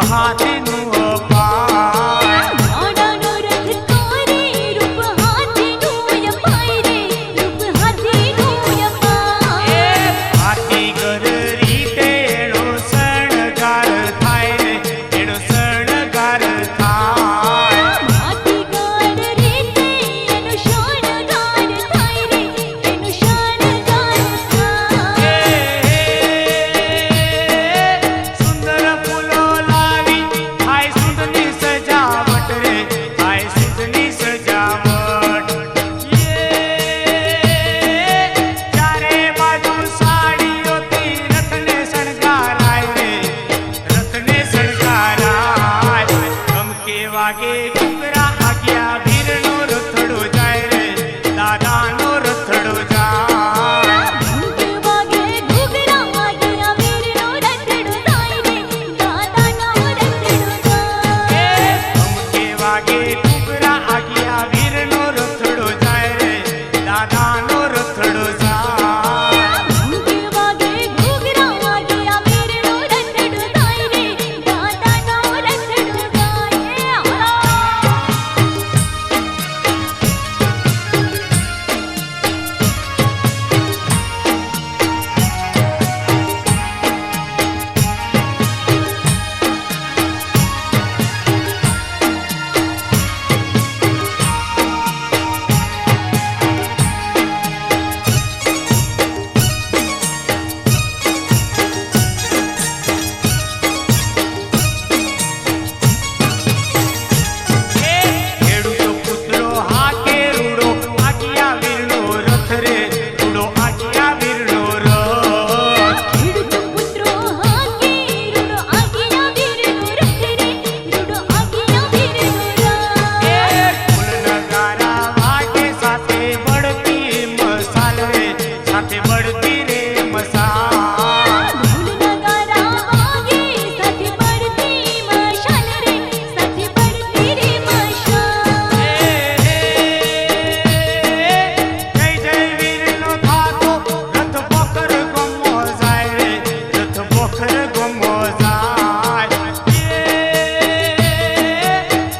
હાથીનું અપાય ઘોડાનો રથ તોરે રૂપ હાથીનું અપાય રે રૂપ હાથીનું અપાય હાથી ઘર રીતે એનો શણગાર થાય રે એનો શણગાર થાય હાથી ઘર રીતે એનો શણગાર થાય રે એનો શણગાર થાય સુંદર ફૂલો લાવી થાય સુંદરની સજાવટ રે થાય સુંદરની સજાવટ ચારે બાજુ સાડીઓથી રથને શણગારાય રે રથને શણગારાય ગમકે વાગે ઘૂઘરા આગ્યા વીરનો રથડો જાય રે દાદાનો રથડો જાય ઘૂંઘ વાગે ઘૂઘરા વાગ્યા વીરનો રથડો થાય રે દાદાનો રથડો થાય ગમકે વાગે ઘૂઘરા આગ્યા વીરનો રથડો જાય રે દાદાનો રથડો જાય ઘૂંઘ વાગે ઘૂઘરા વાગ્યા વીરનો રથડો થાય રે દાદાનો રથડો થાય ખેડૂતો પુત્રો હાકે રૂડો આગ્યા વીરનો રથ રે રૂડો આગ્યા વીરનો રથ ખેડૂત પુત્રો હાકે રૂડો આગ્યા વીરનો રથ રે રૂડો આગ્યા વીરનો રથ ફૂલ નગારા વાગે સાથે બળતી મસાલ રે સાથે બળતી રે મસાલ ઢોલ નગારા વાગે સાથે બળતી મશાલ રે સાથે બળતી રે મશાલ જય જય વીરનો થાતો રથ બોખર ગમો જાય રે રથ બોખર ગમો જાય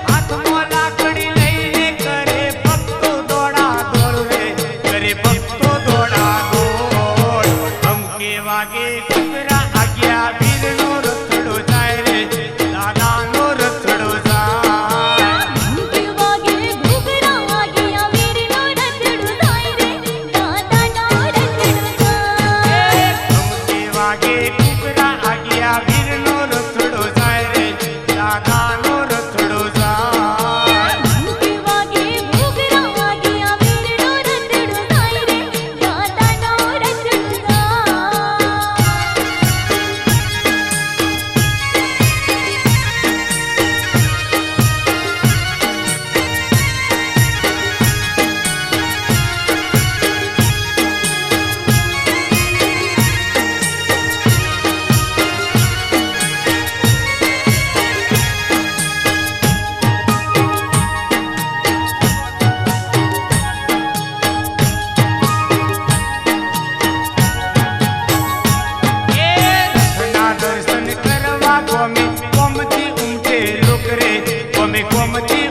હાથમાં લાકડી લઈને કરે ભક્તો દોડા દોડ રે કરે ભક્તો દોડા દોડ ધમકે વાગે ઘૂઘરા આગ્યા વીરનો રથડો જાય રે દાદાનો રથડો જાય ઘૂંઘ વાગે ઘૂઘરા વાગ્યા વીરનો રથડો થાય રે દાદાનો રથડો થાય ધમકે વાગે ઘૂઘરા આગ્યા વીરનો રથડો જાય રે દાદાનો રથડો જાય ઘૂંઘ વાગે ઘૂઘરા વાગ્યા વીરનો રથડો થાય રે દાદાનો રથડો રથના દર્શન કરવા ગમે ગમતી ઉમટે લોક રે ગમે ગમતી